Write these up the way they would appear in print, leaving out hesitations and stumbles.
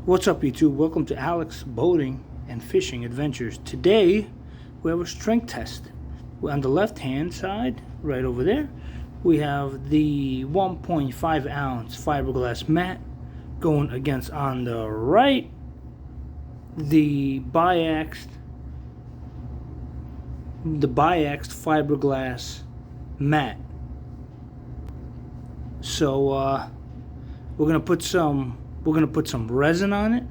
What's up, YouTube? Welcome to Alex Boating and Fishing Adventures. Today we have a strength test. On the left hand side, right over there, we have the 1.5 ounce fiberglass mat going against, on the right, the biaxed fiberglass mat. So we're gonna put some resin on it.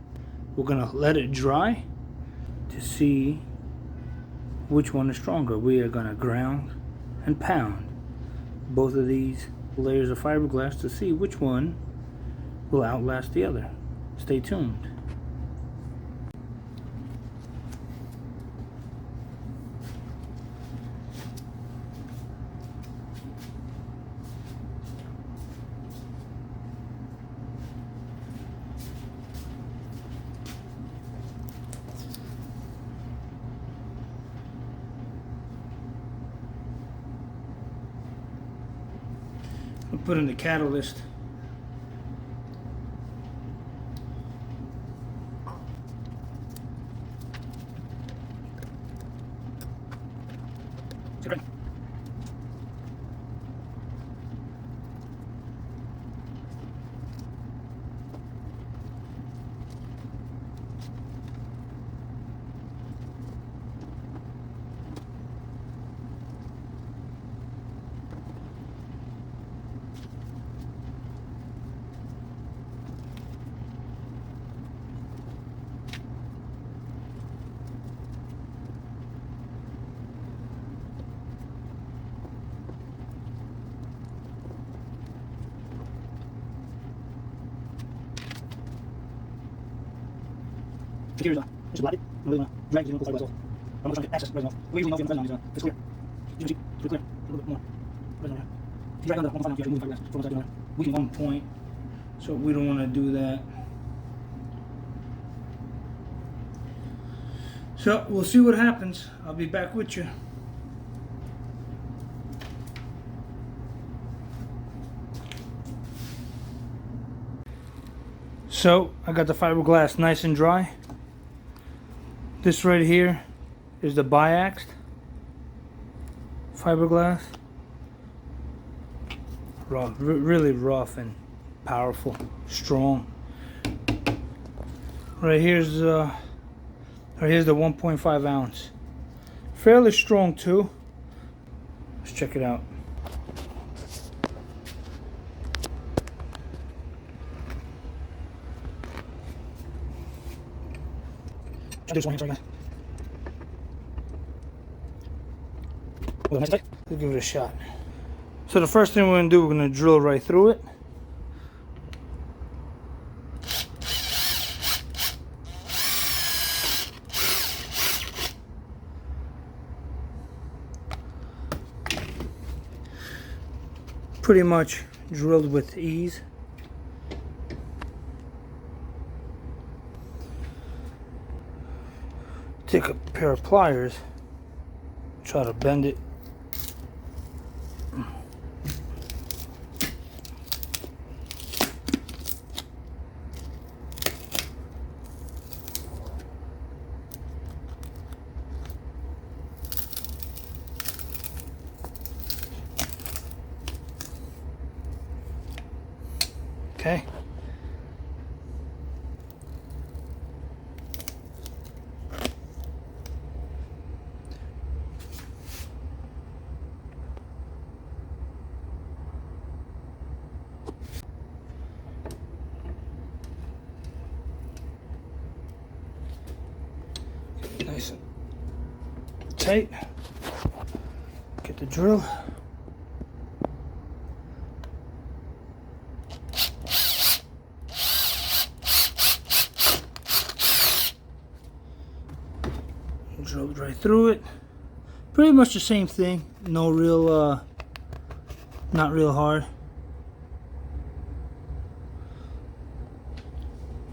We're gonna let it dry to see which one is stronger. We are gonna ground and pound both of these layers of fiberglass to see which one will outlast the other. Stay tuned. I'll put in the catalyst. Security's on. Just block it. I'm really want to drag it and pull fiberglass off. I'm not trying to get access to resin off. We usually know if you have resin on it's clear. You can see, it's pretty clear. A little bit more resin on here. If you drag on the 1.5 ounce, you have to move fiberglass from one side to the other. We can 1 point, so we don't want to do that. So we'll see what happens. I'll be back with you. So I got the fiberglass nice and dry. This right here is the biaxed fiberglass. Rough, really rough and powerful, strong. Right here's the 1.5 ounce. Fairly strong too. Let's check it out. I'll do this one here, sorry guys. Let's give it a shot. So the first thing we're going to do, we're going to drill right through it. Pretty much drilled with ease. Take a pair of pliers, try to bend it. Okay. Nice and tight. Get the drill. Drilled right through it. Pretty much the same thing. No real, not real hard.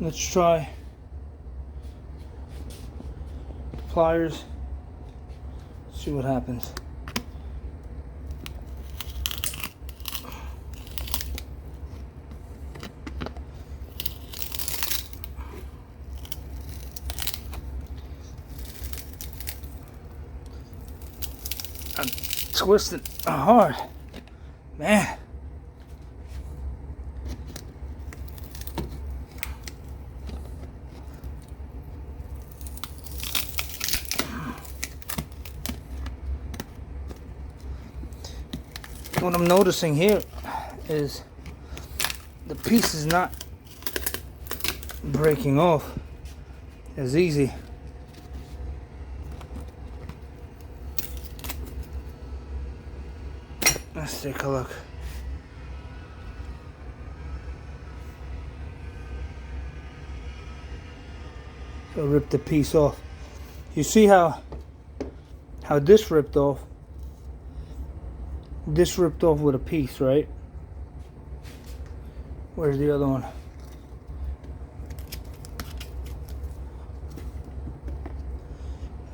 Let's try pliers. See what happens. twisting hard. Man. What I'm noticing here is the piece is not breaking off as easy. Let's take a look. So rip the piece off. You see how this ripped off? This ripped off with a piece, right? Where's the other one?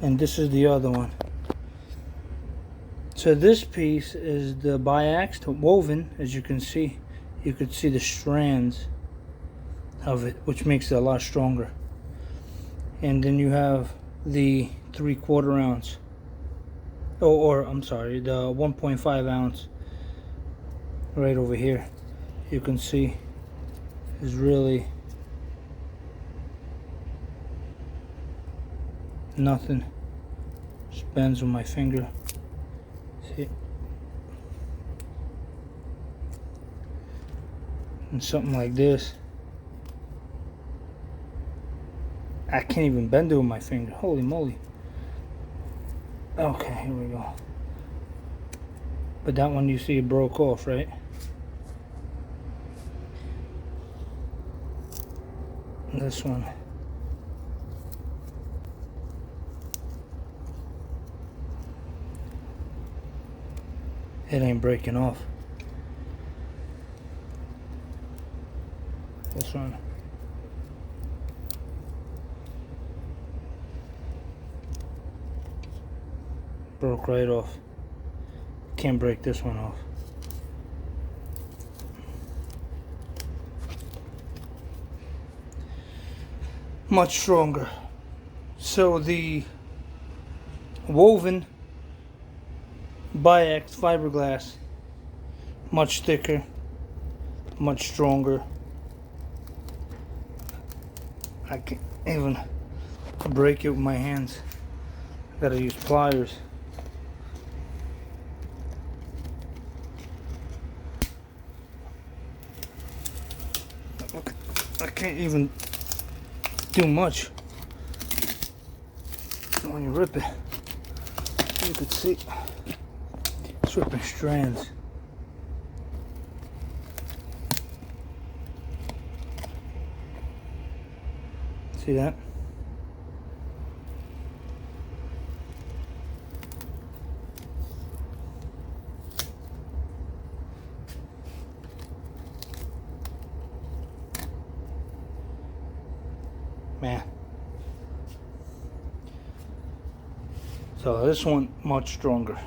And this is the other one. So this piece is the biaxed woven, as you can see. You could see the strands of it, which makes it a lot stronger. And then you have the 3/4 ounce. Or I'm sorry, the 1.5 ounce right over here. You can see is really nothing. Just bends with my finger. See? And something like this, I can't even bend it with my finger. Holy moly. Okay, here we go. But that one, you see, it broke off, right? This one. It ain't breaking off. This one. Broke right off. Can't break this one off. Much stronger. So the woven biaxed fiberglass, much thicker, much stronger. I can't even break it with my hands. I gotta use pliers. I can't even do much when you rip it. You could see it's ripping strands. See that? Man. So this one much stronger.